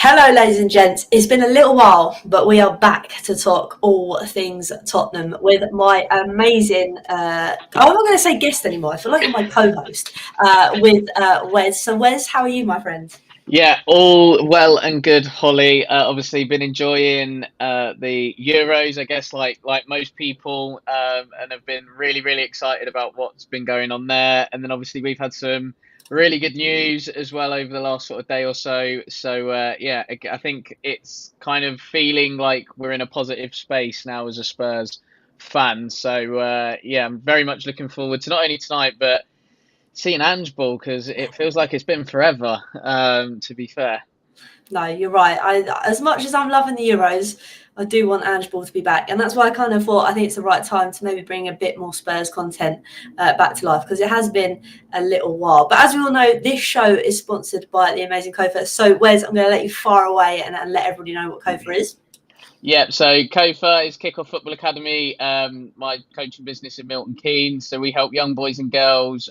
Hello, ladies and gents. It's been a little while, but we are back to talk all things Tottenham with my amazing, I'm not going to say guest anymore. I feel like you're my co-host with Wes. So, Wes, how are you, my friend? Yeah, all well and good, Holly. Obviously, been enjoying the Euros, I guess, like most people, and have been really excited about what's been going on there. And then obviously we've had some really good news as well over the last sort of day or so. So yeah, I think it's kind of feeling like we're in a positive space now as a Spurs fan. So yeah, I'm very much looking forward to not only tonight but seeing Ange Ball because it feels like it's been forever. To be fair. No, you're right. As much as I'm loving the Euros, I do want Ange Ball to be back, and that's why I kind of thought I think it's the right time to maybe bring a bit more Spurs content back to life because it has been a little while. But as we all know, this show is sponsored by the amazing Kofa. So, Wes, I'm going to let you far away and let everybody know what Kofa is. Yeah, so Kofa is Kickoff Football Academy, my coaching business in Milton Keynes. So we help young boys and girls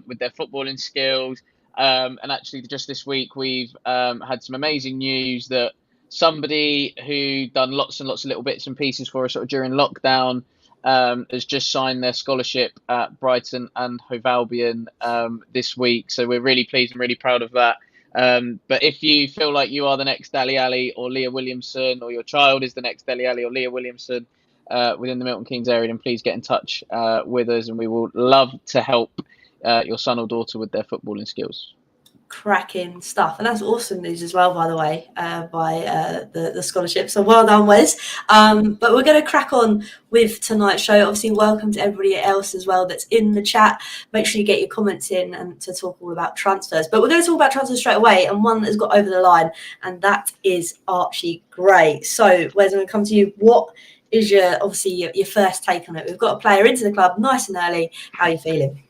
with their footballing skills. And actually, just this week, we've had some amazing news that somebody who done lots and lots of little bits and pieces for us sort of during lockdown has just signed their scholarship at Brighton and Hove Albion this week. So we're really pleased and really proud of that. But if you feel like you are the next Dali Ali or Leah Williamson, or your child is the next Dali Ali or Leah Williamson within the Milton Keynes area, then please get in touch with us, and we will love to help your son or daughter with their footballing skills. Cracking stuff, and that's awesome news as well, by the way, by the scholarship. So well done, Wes. But we're going to crack on with tonight's show. Obviously, welcome to everybody else as well that's in the chat. Make sure you get your comments in and to talk all about transfers. But we're going to talk about transfers straight away, and one that's got over the line, and that is Archie Gray. So, Wes, I'm going to come to you. What is your first take on it? We've got a player into the club nice and early. How are you feeling?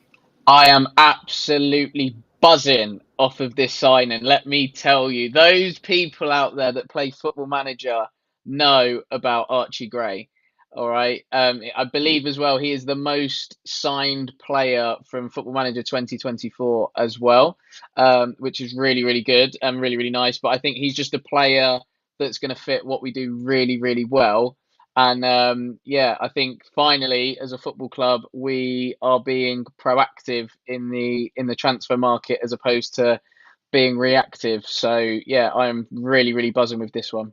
I am absolutely buzzing off of this signing. Let me tell you, those people out there that play Football Manager know about Archie Gray. All right. I believe as well he is the most signed player from Football Manager 2024 as well, which is really good and really nice. But I think he's just a player that's going to fit what we do really well. And yeah, I think finally, as a football club, we are being proactive in the transfer market as opposed to being reactive. So yeah, I am really buzzing with this one.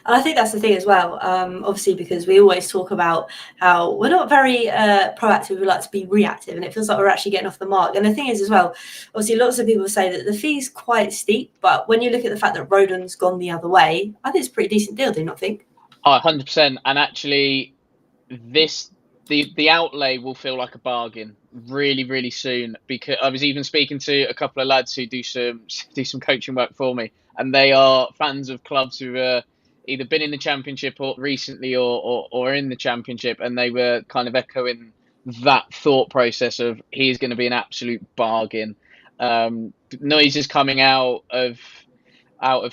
And I think that's the thing as well, obviously, because we always talk about how we're not very proactive, we like to be reactive, and it feels like we're actually getting off the mark. And the thing is, as well, obviously, lots of people say that the fee's quite steep, but when you look at the fact that Rodon's gone the other way, I think it's a pretty decent deal, do you not think? Oh, 100%. And actually, this the outlay will feel like a bargain really soon because I was even speaking to a couple of lads who do some coaching work for me, and they are fans of clubs who are either been in the championship or recently or in the championship, and they were kind of echoing that thought process of he's going to be an absolute bargain. Noises coming out of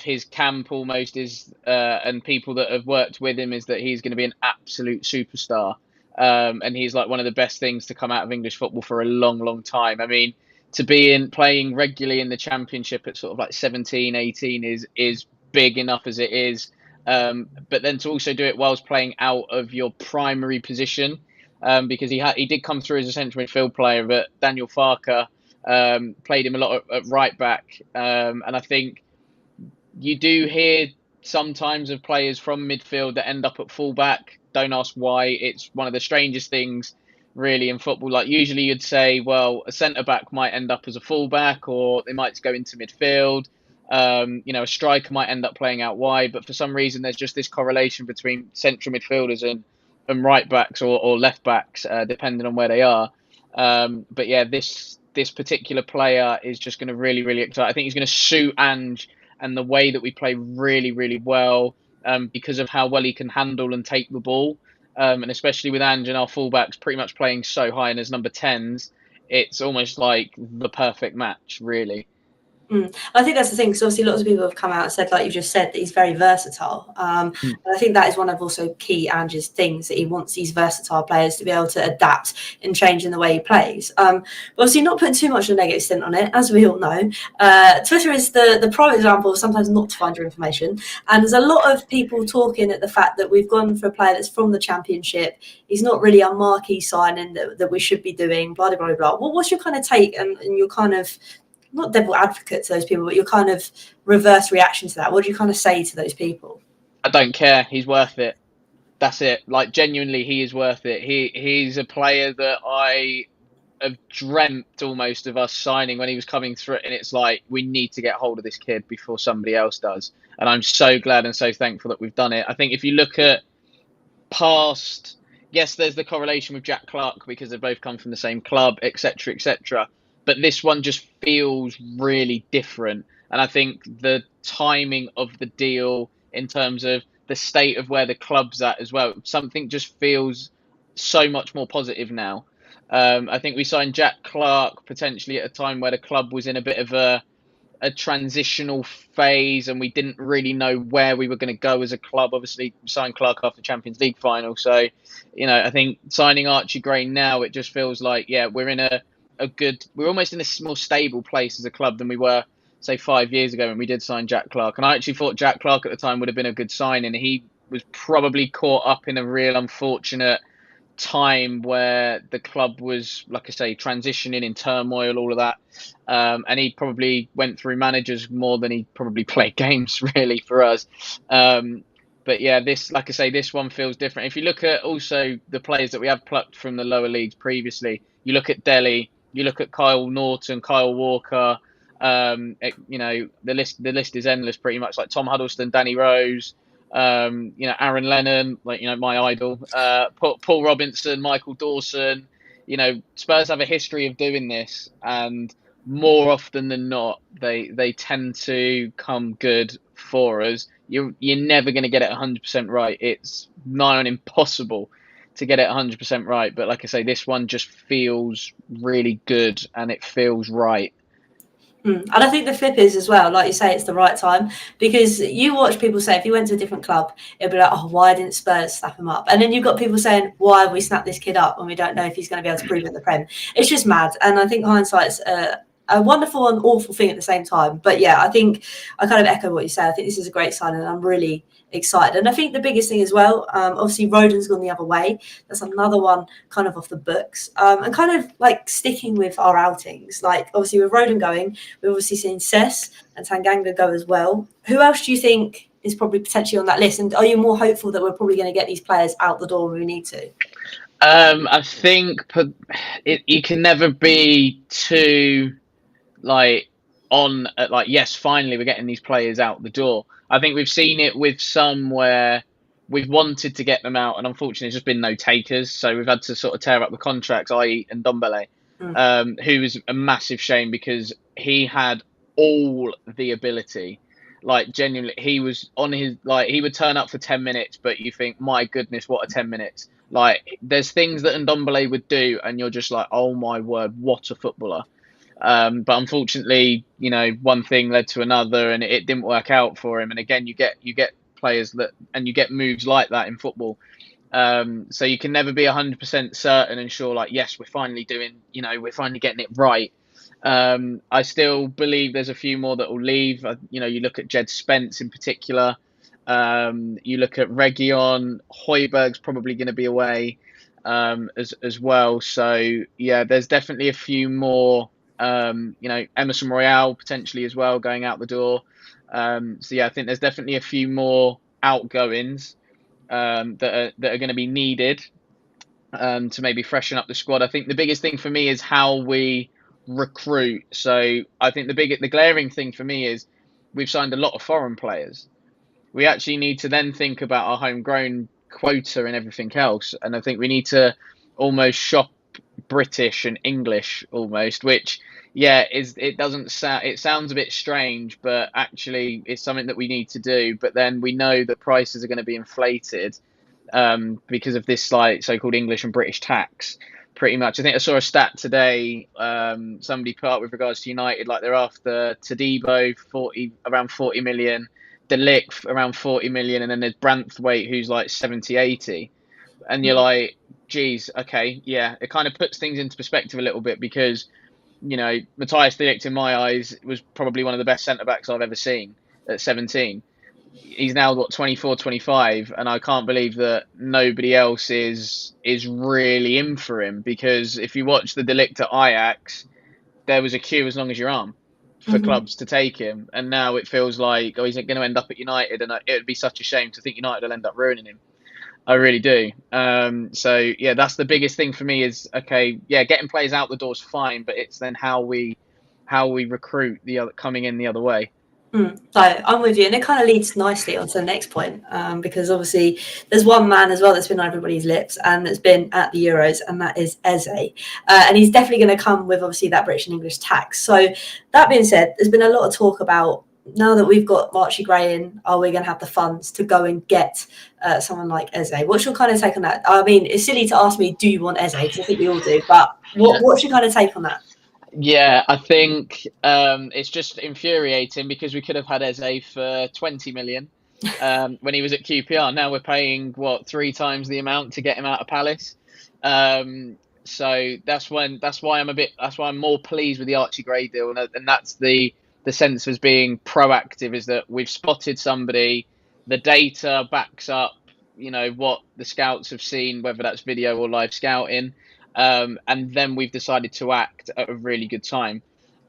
his camp almost is and people that have worked with him is that he's going to be an absolute superstar, and he's like one of the best things to come out of English football for a long time. I mean, to be in playing regularly in the championship at sort of like 17 18 is big enough as it is, but then to also do it whilst playing out of your primary position, because he did come through as a central midfield player, but Daniel Farker played him a lot at right back, and I think you do hear sometimes of players from midfield that end up at fullback. Don't ask why. It's one of the strangest things, really, in football. Like usually, you'd say, well, a centre back might end up as a fullback, or they might go into midfield. A striker might end up playing out wide, but for some reason, there's just this correlation between central midfielders and right backs or left backs, depending on where they are. But yeah, this particular player is just going to really excite. I think he's going to suit Ange and the way that we play really well, because of how well he can handle and take the ball. And especially with Ange and our fullbacks pretty much playing so high and as number 10s, it's almost like the perfect match, really. I think that's the thing, because obviously lots of people have come out and said, like you just said, that he's very versatile. And I think that is one of also key Ange's things, that he wants these versatile players to be able to adapt and change in the way he plays. But obviously not putting too much of a negative stint on it, as we all know. Twitter is the prime example of sometimes not to find your information. And there's a lot of people talking at the fact that we've gone for a player that's from the Championship. He's not really a marquee signing that we should be doing, blah, blah, blah, blah. What's your kind of take and your kind of, not devil advocate to those people, but your kind of reverse reaction to that? What do you kind of say to those people? I don't care. He's worth it. That's it. Like, genuinely, he is worth it. He's a player that I have dreamt almost of us signing when he was coming through, and it's like, we need to get hold of this kid before somebody else does. And I'm so glad and so thankful that we've done it. I think if you look at past, yes, there's the correlation with Jack Clark because they both come from the same club, etc., etc. But this one just feels really different. And I think the timing of the deal in terms of the state of where the club's at as well, something just feels so much more positive now. I think we signed Jack Clark potentially at a time where the club was in a bit of a transitional phase and we didn't really know where we were going to go as a club. Obviously, signed Clark after the Champions League final. So, I think signing Archie Gray now, it just feels like, yeah, we're in we're almost in a more stable place as a club than we were, say, 5 years ago when we did sign Jack Clark. And I actually thought Jack Clark at the time would have been a good signing. He was probably caught up in a real unfortunate time where the club was, like I say, transitioning in turmoil, all of that. And he probably went through managers more than he probably played games, really, for us. But yeah, like I say, this one feels different. If you look at also the players that we have plucked from the lower leagues previously, you look at Delhi, you look at Kyle Norton, Kyle Walker, the list is endless pretty much, like Tom Huddleston, Danny Rose, Aaron Lennon, my idol, Paul Robinson, Michael Dawson. Spurs have a history of doing this, and more often than not, they tend to come good for us. You're never going to get it 100% right. It's nigh on impossible to get it 100% right. But like I say, this one just feels really good and it feels right. And I think the flip is as well, like you say, it's the right time, because you watch people say, if you went to a different club, it'd be like, oh, why didn't Spurs snap him up? And then you've got people saying, why have we snapped this kid up when we don't know if he's going to be able to prove it in the Prem? It's just mad. And I think hindsight's a wonderful and awful thing at the same time. But yeah, I think I kind of echo what you said. I think this is a great sign and I'm really excited. And I think the biggest thing as well, obviously Rodon's gone the other way. That's another one kind of off the books. And kind of like sticking with our outings. Like obviously with Rodon going, we've obviously seen Cess and Tanganga go as well. Who else do you think is probably potentially on that list? And are you more hopeful that we're probably going to get these players out the door when we need to? I think you can never be too yes, finally we're getting these players out the door. I think we've seen it with some where we've wanted to get them out, and unfortunately, there's just been no takers. So we've had to sort of tear up the contracts, i.e., Ndombele, who was a massive shame because he had all the ability. Like genuinely, he was on his he would turn up for 10 minutes, but you think, my goodness, what a 10 minutes! Like there's things that Ndombele would do, and you're just like, oh my word, what a footballer! But unfortunately, one thing led to another, and it didn't work out for him. And again, you get players and you get moves like that in football. So you can never be 100% certain and sure. Like, yes, we're finally we're finally getting it right. I still believe there's a few more that will leave. You look at Jed Spence in particular. You look at Region, Højbjerg's probably going to be away as well. So yeah, there's definitely a few more. Emerson Royale potentially as well going out the door. So yeah, I think there's definitely a few more outgoings that are going to be needed to maybe freshen up the squad. I think the biggest thing for me is how we recruit. So I think the glaring thing for me is we've signed a lot of foreign players. We actually need to then think about our homegrown quota and everything else. And I think we need to almost shop British and English almost, which it sounds a bit strange, but actually it's something that we need to do. But then we know that prices are going to be inflated because of this so-called English and British tax. pretty much. I think I saw a stat today. Somebody put up with regards to United, like they're after Todibo around 40 million, De Ligt around 40 million, and then there's Branthwaite who's like 70, 80. And you're like, geez, okay, yeah. It kind of puts things into perspective a little bit because, Matthias de Ligt in my eyes was probably one of the best centre backs I've ever seen at 17. He's now got 24, 25, and I can't believe that nobody else is really in for him, because if you watch the De Ligt at Ajax, there was a queue as long as your arm for clubs to take him, and now it feels like, he's going to end up at United, and it would be such a shame to think United will end up ruining him. I really do. So yeah, that's the biggest thing for me is, okay, yeah, getting players out the door is fine, but it's then how we recruit the other coming in the other way. So I'm with you, and it kind of leads nicely onto the next point, because obviously there's one man as well that's been on everybody's lips and that's been at the Euros, and that is Eze, and he's definitely going to come with obviously that British and English tax. So that being said, there's been a lot of talk about, now that we've got Archie Gray in, are we going to have the funds to go and get someone like Eze? What's your kind of take on that? I mean, it's silly to ask me, do you want Eze? Because I think we all do, but what's your kind of take on that? Yeah, I think it's just infuriating because we could have had Eze for 20 million when he was at QPR. Now we're paying 3 times the amount to get him out of Palace. So that's why I'm more pleased with the Archie Gray deal, and that's the sense of being proactive, is that we've spotted somebody, the data backs up, what the scouts have seen, whether that's video or live scouting. And then we've decided to act at a really good time.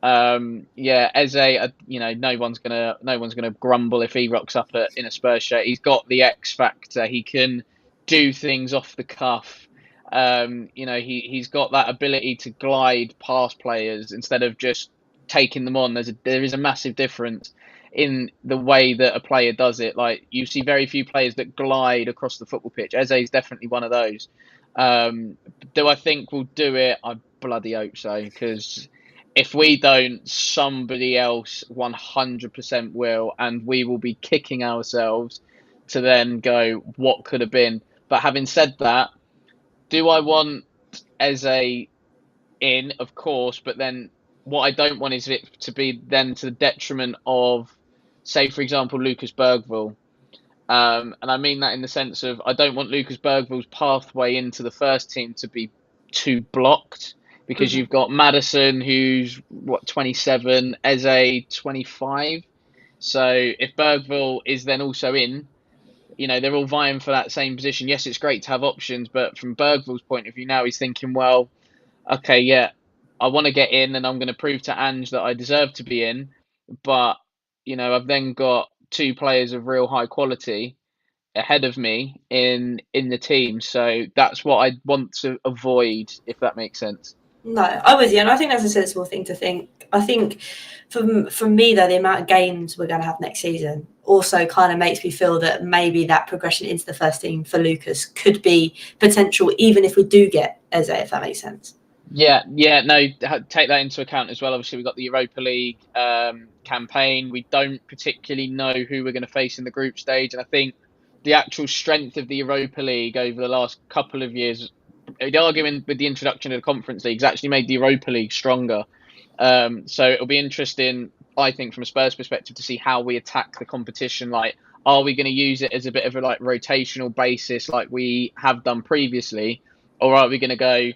Eze, no one's gonna grumble if he rocks up in a Spurs shirt. He's got the X factor. He can do things off the cuff. He's got that ability to glide past players instead of just taking them on. There is a massive difference in the way that a player does it. Like, you see very few players that glide across the football pitch. Eze is definitely one of those. Do I think we'll do it? I bloody hope so, because if we don't, somebody else 100% will, and we will be kicking ourselves to then go, what could have been? But having said that, do I want Eze in? Of course, but then what I don't want is it to be then to the detriment of, say, for example, Lucas Bergvall. And I mean that in the sense of, I don't want Lucas Bergvall's pathway into the first team to be too blocked, because you've got Maddison, who's 27, Eze 25. So if Bergvall is then also in, they're all vying for that same position. Yes, it's great to have options, but from Bergvall's point of view now, he's thinking, well, okay, yeah, I want to get in, and I'm going to prove to Ange that I deserve to be in, but I've then got 2 players of real high quality ahead of me in the team, so that's what I want to avoid, if that makes sense. No, I'm with you, and I think that's a sensible thing to think. I think for me, though, the amount of games we're going to have next season also kind of makes me feel that maybe that progression into the first team for Lucas could be potential, even if we do get Eze, if that makes sense. Yeah, no, take that into account as well. Obviously, we've got the Europa League campaign. We don't particularly know who we're going to face in the group stage, and I think the actual strength of the Europa League over the last couple of years, the argument with the introduction of the Conference Leagues actually made the Europa League stronger. So it'll be interesting, I think, from a Spurs perspective, to see how we attack the competition. Like, are we going to use it as a bit of a rotational basis like we have done previously, or are we going to go,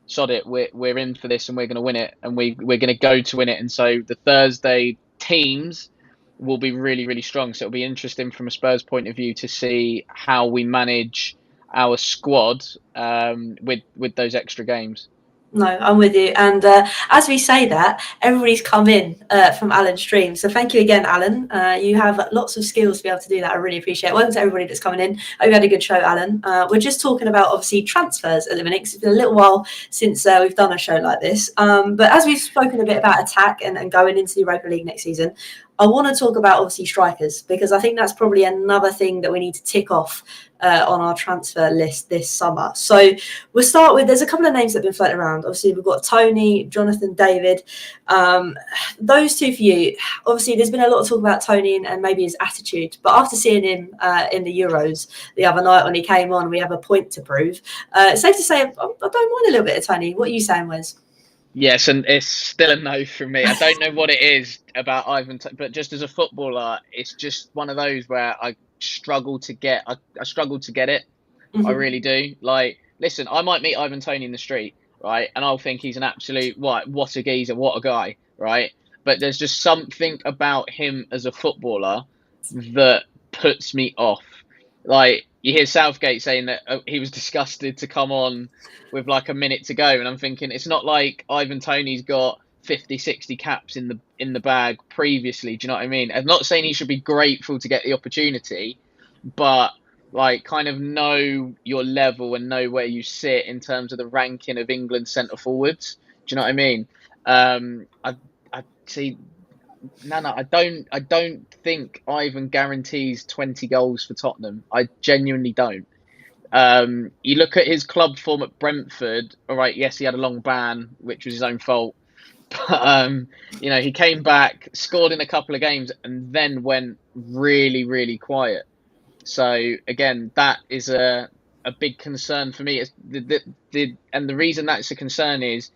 sod it, we're in for this and we're going to win it, and we're going to go to win it? And so the Thursday teams will be really, really strong. So it'll be interesting from a Spurs point of view to see how we manage our squad with those extra games. No, I'm with you. And as we say that, everybody's come in from Alan's stream. So thank you again, Alan. You have lots of skills to be able to do that. I really appreciate it. Welcome to everybody that's coming in. Hope you had a good show, Alan. We're just talking about, obviously, transfers at the minute, 'cause it's been a little while since we've done a show like this. But as we've spoken a bit about attack and going into the Europa League next season, I want to talk about obviously strikers, because I think that's probably another thing that we need to tick off on our transfer list this summer. So we'll start with, there's a couple of names that have been floating around. Obviously, we've got Tony, Jonathan David. Those two for you. Obviously, there's been a lot of talk about Tony and maybe his attitude, but after seeing him in the Euros the other night when he came on, we have a point to prove. It's safe to say I don't mind a little bit of Tony. What are you saying, Wes? Yes, and it's still a no from me. I don't know what it is about but just as a footballer, it's just one of those where I struggle to get. I struggle to get it. I Mm-hmm. really do. Like, listen, I might meet Ivan Toney in the street, right, and I'll think he's an absolute what a geezer, what a guy, right? But there's just something about him as a footballer that puts me off. Like, you hear Southgate saying that he was disgusted to come on with like a minute to go, and I'm thinking it's not like Ivan Toney's got 50, 60 caps in the bag previously. Do you know what I mean? I'm not saying he should be grateful to get the opportunity, but like kind of know your level and know where you sit in terms of the ranking of England centre forwards. Do you know what I mean? I see. No, I don't think Ivan guarantees 20 goals for Tottenham. I genuinely don't. You look at his club form at Brentford. All right, yes, he had a long ban, which was his own fault. But he came back, scored in a couple of games, and then went really, really quiet. So again, that is a big concern for me. It's and the reason that's a concern is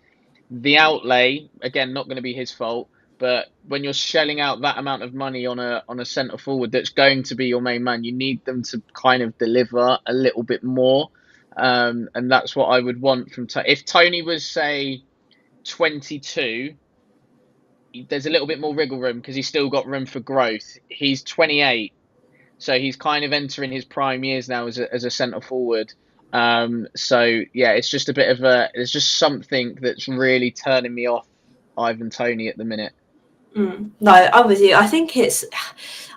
the outlay. Again, not going to be his fault, but when you're shelling out that amount of money on a centre forward that's going to be your main man, you need them to kind of deliver a little bit more, and that's what I would want from. If Tony was say 22, there's a little bit more wriggle room because he's still got room for growth. He's 28. So he's kind of entering his prime years now as a centre forward. So yeah, it's just a bit of there's just something that's really turning me off Ivan Toney at the minute. No, I'm with you. I think it's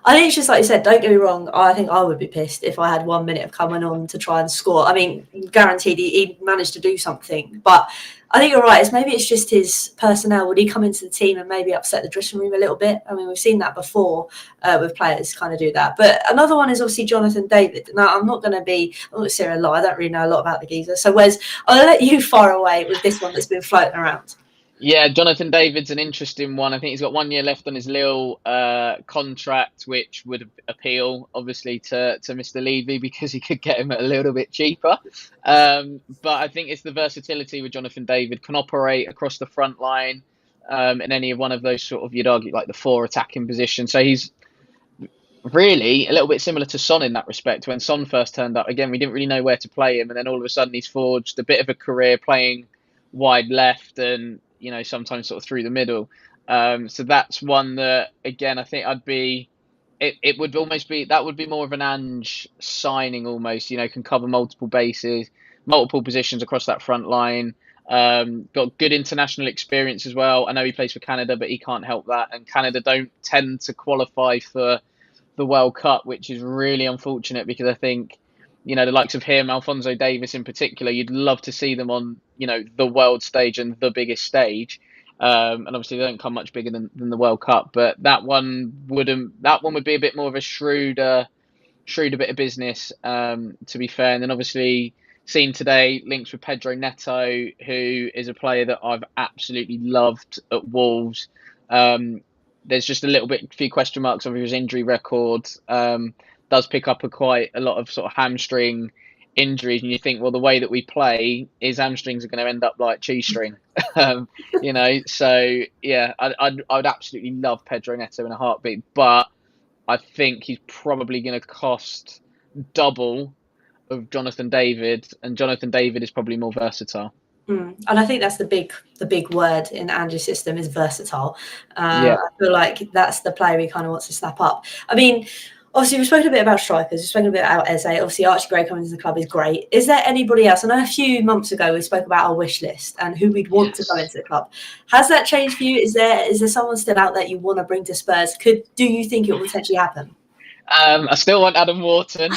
just like you said. Don't get me wrong. I think I would be pissed if I had 1 minute of coming on to try and score. I mean, guaranteed he managed to do something. But I think you're right. Maybe it's just his personnel. Would he come into the team and maybe upset the dressing room a little bit? I mean, we've seen that before with players kind of do that. But another one is obviously Jonathan David. Now, I'm not going to sit here and lie. I don't really know a lot about the geezer. So, Wes, I'll let you fire away with this one that's been floating around. Yeah, Jonathan David's an interesting one. I think he's got 1 year left on his Lille contract, which would appeal, obviously, to Mr. Levy because he could get him a little bit cheaper. But I think it's the versatility with Jonathan David. Can operate across the front line in any of one of those sort of, you'd argue, like the four attacking positions. So he's really a little bit similar to Son in that respect. When Son first turned up, again, we didn't really know where to play him. And then all of a sudden he's forged a bit of a career playing wide left and sometimes sort of through the middle. So that's one that, again, I think it would almost be, that would be more of an Ange signing almost, can cover multiple bases, multiple positions across that front line. Got good international experience as well. I know he plays for Canada, but he can't help that. And Canada don't tend to qualify for the World Cup, which is really unfortunate because I think, the likes of him, Alphonso Davies in particular, you'd love to see them on, the world stage and the biggest stage. And obviously they don't come much bigger than the World Cup, but that one would be a bit more of a shrewd bit of business, to be fair. And then obviously seen today links with Pedro Neto, who is a player that I've absolutely loved at Wolves. There's just a few question marks over his injury record. Does pick up quite a lot of sort of hamstring injuries, and you think, well, the way that we play, his hamstrings are going to end up like cheese string. So yeah, I would absolutely love Pedro Neto in a heartbeat, but I think he's probably going to cost double of Jonathan David, and Jonathan David is probably more versatile. And I think that's the big word in Ange's system is versatile. Yeah. I feel like that's the player he kind of wants to snap up. I mean, obviously we've spoken a bit about strikers, we've spoken a bit about Eze. Obviously Archie Gray coming into the club is great. Is there anybody else? I know a few months ago we spoke about our wish list and who we'd want to come into the club. Has that changed for you? Is there someone still out there you want to bring to Spurs? Do you think it will potentially happen? I still want Adam Wharton.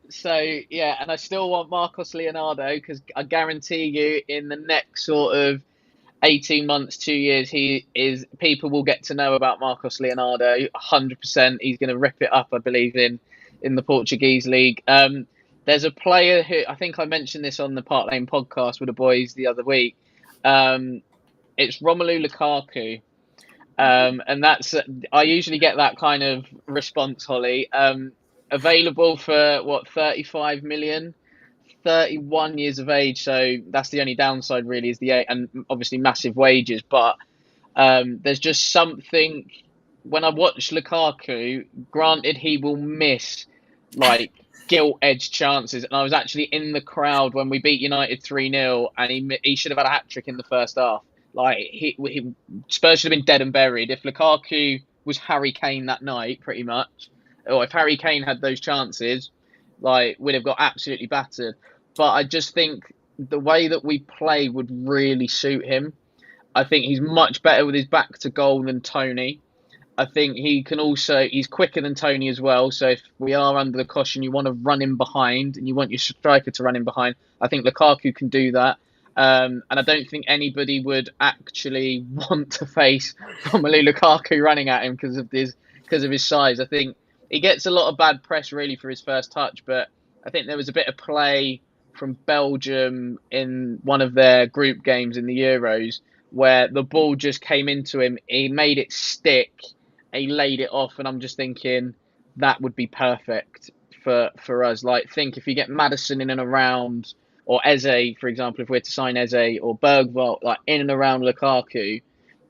So yeah, and I still want Marcos Leonardo because I guarantee you, in the next sort of 18 months, 2 years, people will get to know about Marcos Leonardo 100%. He's going to rip it up, I believe, in the Portuguese league. There's a player who I think I mentioned this on the Park Lane podcast with the boys the other week. It's Romelu Lukaku. And that's I usually get that kind of response, Holly. Available for what, 35 million, 31 years of age. So that's the only downside, really, is the age, and obviously massive wages. But there's just something when I watch Lukaku. Granted, he will miss like gilt-edged chances, and I was actually in the crowd when we beat United 3-0, and he should have had a hat-trick in the first half. Like Spurs should have been dead and buried if Lukaku was Harry Kane that night, pretty much. Or if Harry Kane had those chances, like we'd have got absolutely battered. But I just think the way that we play would really suit him. I think he's much better with his back to goal than Tony. I think he's quicker than Tony as well. So if we are under the caution, you want to run in behind and you want your striker to run in behind. I think Lukaku can do that. And I don't think anybody would actually want to face Romelu Lukaku running at him because of his size. I think he gets a lot of bad press really for his first touch, but I think there was a bit of play from Belgium in one of their group games in the Euros where the ball just came into him. He made it stick. He laid it off, and I'm just thinking that would be perfect for us. Like, think if you get Maddison in and around, or Eze, for example, if we're to sign Eze or Bergvall, like in and around Lukaku,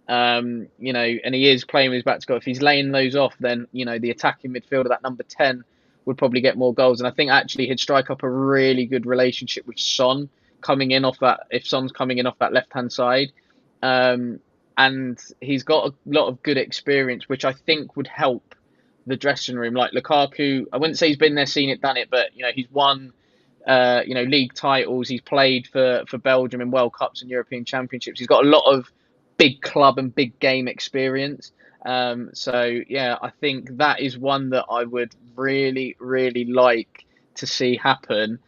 and he is playing with his back to goal. If he's laying those off, then the attacking midfielder, that number 10, would probably get more goals. And I think actually he'd strike up a really good relationship with Son coming in off that. If Son's coming in off that left hand side. And he's got a lot of good experience, which I think would help the dressing room. Like Lukaku, I wouldn't say he's been there, seen it, done it, but he's won, league titles. He's played for Belgium in World Cups and European Championships. He's got a lot of big club and big game experience. So yeah, I think that is one that I would really, really like to see happen.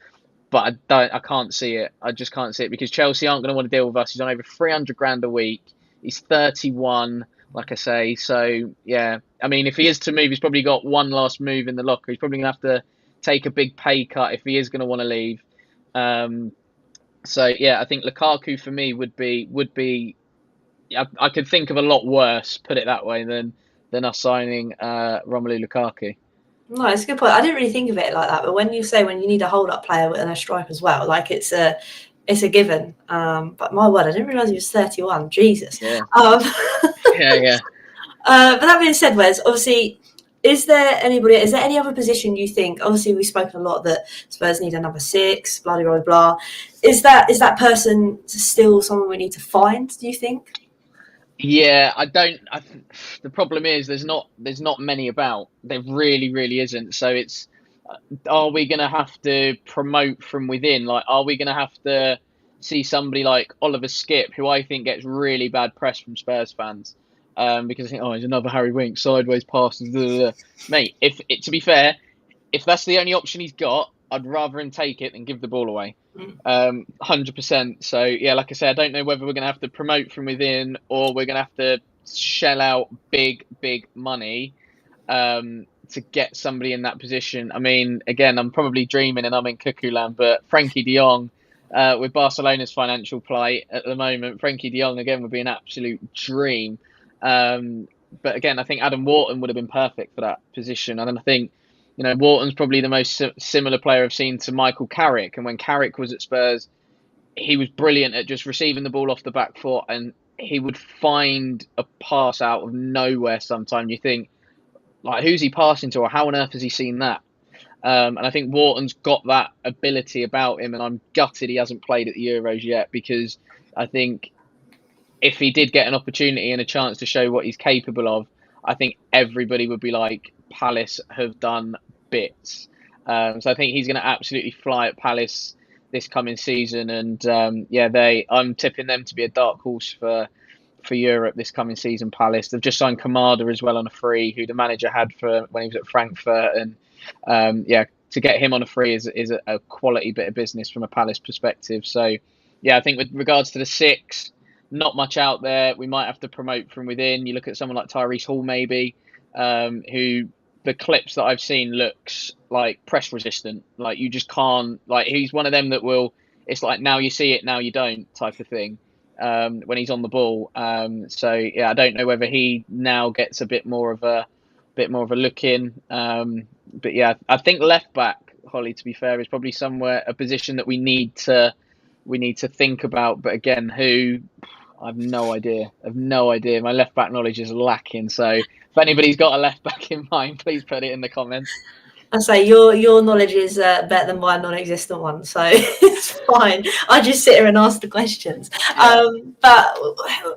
But I can't see it. I just can't see it because Chelsea aren't going to want to deal with us. He's on over 300 grand a week. He's 31, like I say. So, yeah. I mean, if he is to move, he's probably got one last move in the locker. He's probably going to have to take a big pay cut if he is going to want to leave. So, yeah, I think Lukaku for me would be. I could think of a lot worse, put it that way, than us signing Romelu Lukaku. No, it's a good point. I didn't really think of it like that, but when you need a hold-up player and a striker as well, like it's a given. But my word, I didn't realise he was 31. Jesus. Yeah. Yeah. But that being said, Wes, obviously, is there any other position you think? Obviously, we've spoken a lot that Spurs need a number 6, blah blah blah. Is that person still someone we need to find? Do you think? Yeah, I don't. The problem is there's not many about. There really, really isn't. So it's, are we going to have to promote from within? Like, are we going to have to see somebody like Oliver Skipp, who I think gets really bad press from Spurs fans, because I think, he's another Harry Winks, sideways passes, blah, blah, blah. Mate. To be fair, if that's the only option he's got, I'd rather him take it than give the ball away. 100%. So yeah, like I said, I don't know whether we're going to have to promote from within or we're going to have to shell out big money to get somebody in that position. I mean, again, I'm probably dreaming and I'm in cuckoo land, but Frankie de Jong, with Barcelona's financial plight at the moment, Frankie de Jong again would be an absolute dream. But again, I think Adam Wharton would have been perfect for that position, and then I think Wharton's probably the most similar player I've seen to Michael Carrick. And when Carrick was at Spurs, he was brilliant at just receiving the ball off the back foot, and he would find a pass out of nowhere sometimes. You think, like, who's he passing to, or how on earth has he seen that? And I think Wharton's got that ability about him, and I'm gutted he hasn't played at the Euros yet, because I think if he did get an opportunity and a chance to show what he's capable of, I think everybody would be like, Palace have done bits. So I think he's going to absolutely fly at Palace this coming season, and I'm tipping them to be a dark horse for Europe this coming season. Palace, they've just signed Kamada as well on a free, who the manager had for when he was at Frankfurt, and to get him on a free is a quality bit of business from a Palace perspective. So yeah, I think with regards to the 6, not much out there. We might have to promote from within. You look at someone like Tyrese Hall, maybe, who the clips that I've seen looks like press resistant. Like you just can't. Like he's one of them that will. It's like now you see it, now you don't type of thing. When he's on the ball. So yeah, I don't know whether he now gets a bit more of a look in. But yeah, I think left back, Holly, to be fair, is probably somewhere a position that we need to think about. But again, who I've no idea. I've no idea. My left back knowledge is lacking. So if anybody's got a left back in mind, please put it in the comments. I say your knowledge is better than my non-existent one, so it's fine. I just sit here and ask the questions. Yeah. But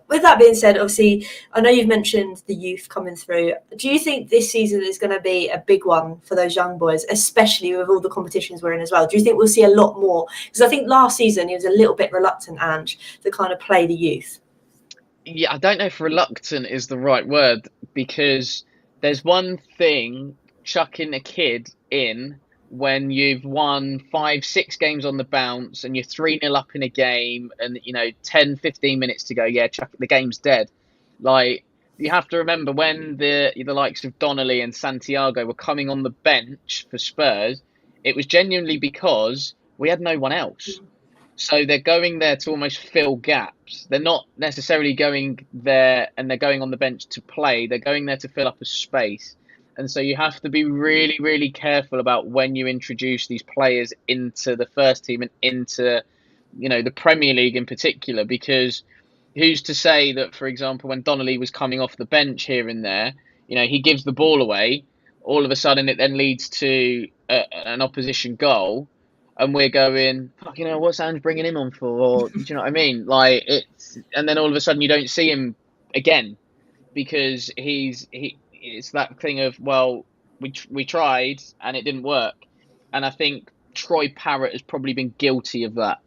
with that being said, obviously, I know you've mentioned the youth coming through. Do you think this season is going to be a big one for those young boys, especially with all the competitions we're in as well? Do you think we'll see a lot more? Because I think last season he was a little bit reluctant, Ange, to kind of play the youth. Yeah, I don't know if reluctant is the right word because there's one thing chucking a kid in when you've won 5, 6 games on the bounce and you're 3-0 up in a game and 10, 15 minutes to go. Yeah, chuck the game's dead. Like you have to remember when the likes of Donnelly and Santiago were coming on the bench for Spurs, it was genuinely because we had no one else. So they're going there to almost fill gaps. They're not necessarily going there and they're going on the bench to play. They're going there to fill up a space. And so you have to be really, really careful about when you introduce these players into the first team and into, the Premier League in particular, because who's to say that, for example, when Donnelly was coming off the bench here and there, he gives the ball away. All of a sudden, it then leads to an opposition goal and we're going, fuck, what's Ange bringing him on for? Or, do you know what I mean? Like and then all of a sudden you don't see him again because it's that thing of, well, we tried and it didn't work. And I think Troy Parrott has probably been guilty of that.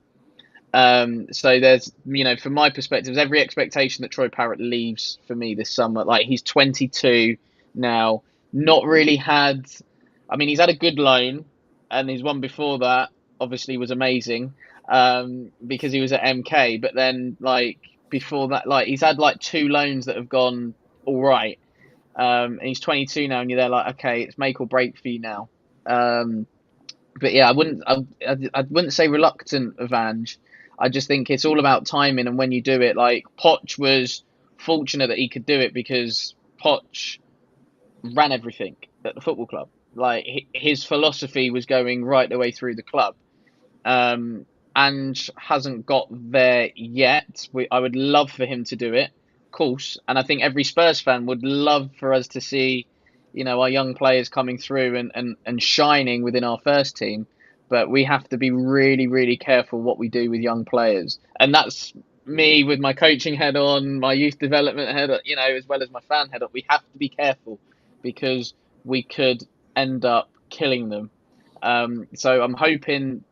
So there's, from my perspective, there's every expectation that Troy Parrott leaves for me this summer. Like he's 22 now, not really had, he's had a good loan and his one before that obviously was amazing because he was at MK. But then before that, he's had 2 loans that have gone all right. And he's 22 now, and you're there okay, it's make or break for you now. But yeah, I wouldn't say reluctant of Ange. I just think it's all about timing and when you do it. Like Poch was fortunate that he could do it because Poch ran everything at the football club. Like his philosophy was going right the way through the club. Ange hasn't got there yet. I would love for him to do it, of course, and I think every Spurs fan would love for us to see, our young players coming through and shining within our first team. But we have to be really, really careful what we do with young players, and that's me with my coaching head on, my youth development head, as well as my fan head up. We have to be careful because we could end up killing them. So I'm hoping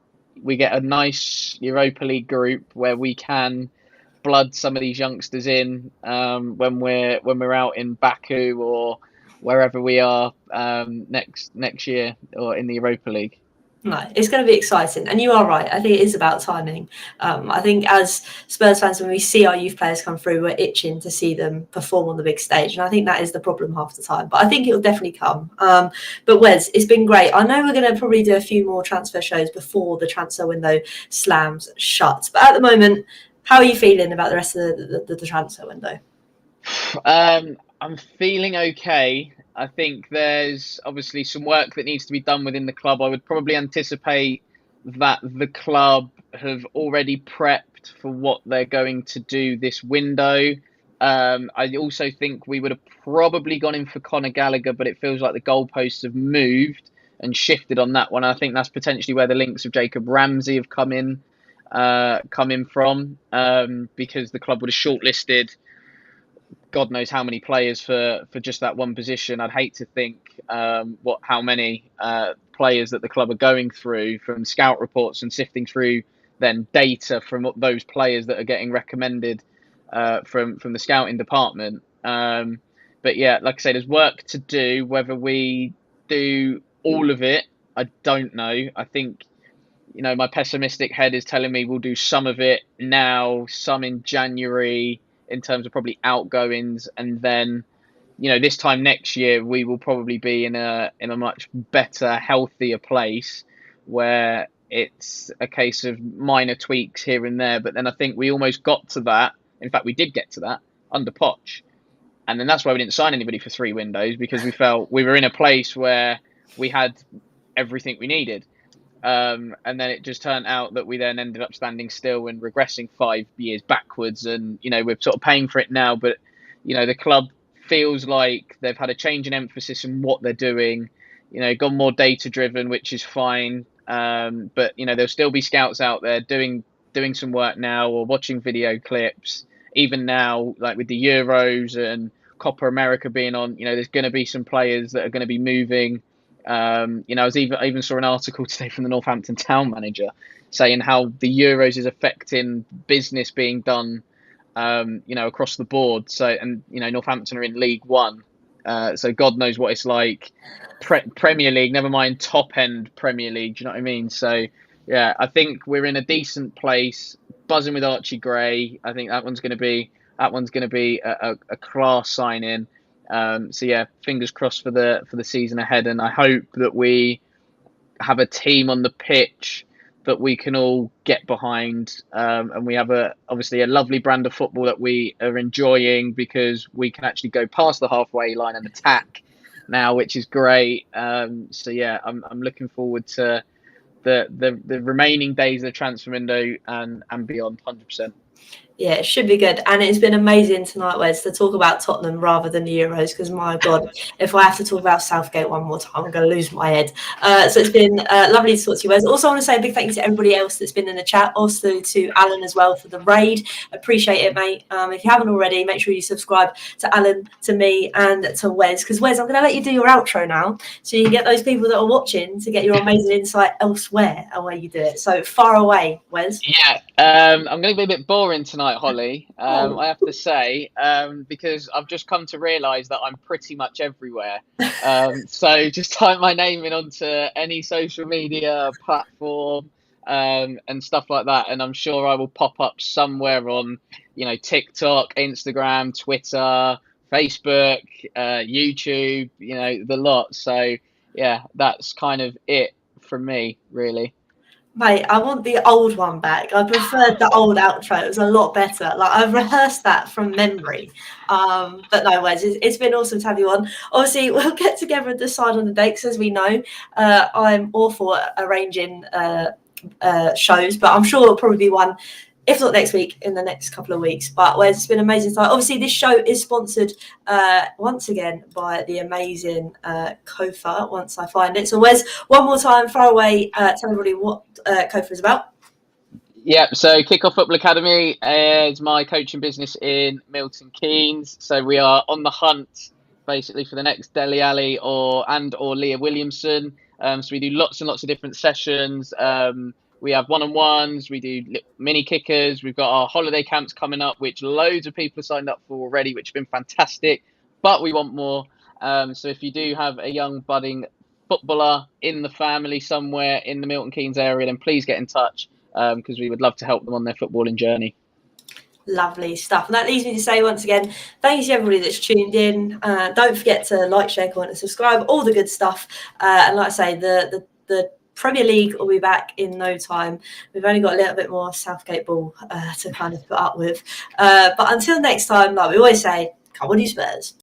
we get a nice Europa League group where we can blood some of these youngsters in when we're out in Baku or wherever we are next year or in the Europa League. No, it's going to be exciting. And you are right. I think it is about timing. I think as Spurs fans, when we see our youth players come through, we're itching to see them perform on the big stage. And I think that is the problem half the time. But I think it'll definitely come. But Wes, it's been great. I know we're going to probably do a few more transfer shows before the transfer window slams shut. But at the moment, how are you feeling about the rest of the transfer window? I'm feeling okay. I think there's obviously some work that needs to be done within the club. I would probably anticipate that the club have already prepped for what they're going to do this window. I also think we would have probably gone in for Conor Gallagher, but it feels like the goalposts have moved and shifted on that one. I think that's potentially where the links of Jacob Ramsey have come in from, because the club would have shortlisted God knows how many players for just that one position. I'd hate to think how many players that the club are going through from scout reports and sifting through then data from those players that are getting recommended from the scouting department. But yeah, like I say, there's work to do. Whether we do all of it, I don't know. I think my pessimistic head is telling me we'll do some of it now, some in January in terms of probably outgoings, and then this time next year we will probably be in a much better, healthier place where it's a case of minor tweaks here and there. But then I think we almost got to that. In fact, we did get to that under Poch. And then that's why we didn't sign anybody for 3 windows, because we felt we were in a place where we had everything we needed. And then it just turned out that we then ended up standing still and regressing 5 years backwards. And, we're sort of paying for it now. But, the club feels like they've had a change in emphasis in what they're doing, gone more data driven, which is fine. But, there'll still be scouts out there doing some work now, or watching video clips. Even now, like with the Euros and Copa America being on, there's going to be some players that are going to be moving. I even saw an article today from the Northampton town manager saying how the Euros is affecting business being done, across the board. So, and Northampton are in League One, so God knows what it's like. Premier League, never mind top end Premier League. Do you know what I mean? So, yeah, I think we're in a decent place. Buzzing with Archie Gray. I think that one's going to be a class sign-in. So yeah, fingers crossed for the season ahead, and I hope that we have a team on the pitch that we can all get behind, and we have obviously a lovely brand of football that we are enjoying, because we can actually go past the halfway line and attack now, which is great. So yeah, I'm looking forward to the remaining days of the transfer window and beyond, 100%. Yeah, it should be good. And it's been amazing tonight, Wes, to talk about Tottenham rather than the Euros, because my God, if I have to talk about Southgate one more time, I'm going to lose my head. So it's been lovely to talk to you, Wes. Also, I want to say a big thank you to everybody else that's been in the chat. Also to Alan as well for the raid. Appreciate it, mate. If you haven't already, make sure you subscribe to Alan, to me, and to Wes. Because, Wes, I'm going to let you do your outro now, so you can get those people that are watching to get your amazing insight elsewhere and where you do it. So far away, Wes. Yeah, I'm going to be a bit boring tonight, Holly, I have to say, because I've just come to realise that I'm pretty much everywhere. So just type my name in onto any social media platform and stuff like that, and I'm sure I will pop up somewhere on, TikTok, Instagram, Twitter, Facebook, YouTube, the lot. So yeah, that's kind of it from me, really. Mate, I want the old one back. I preferred the old outro. It was a lot better. Like, I've rehearsed that from memory. But no, Wes, it's been awesome to have you on. Obviously, we'll get together and decide on the dates, as we know. I'm awful at arranging shows, but I'm sure it'll probably be one, if not next week, in the next couple of weeks. But Wes, it's been amazing. Obviously, this show is sponsored once again by the amazing Kofa, once I find it. So Wes, one more time, far away, tell everybody what Kofa is about. Yeah, so Kickoff Football Academy is my coaching business in Milton Keynes. So we are on the hunt, basically, for the next Dele Alli or Leah Williamson. So we do lots and lots of different sessions. We have one-on-ones, we do mini kickers, we've got our holiday camps coming up, which loads of people have signed up for already, which have been fantastic, but we want more. So if you do have a young budding footballer in the family somewhere in the Milton Keynes area, then please get in touch, because we would love to help them on their footballing journey. Lovely stuff. And that leaves me to say once again, thank you to everybody that's tuned in. Don't forget to like, share, comment and subscribe, all the good stuff. And like I say, the Premier League will be back in no time. We've only got a little bit more Southgate ball to kind of put up with. But until next time, like we always say, come on you Spurs.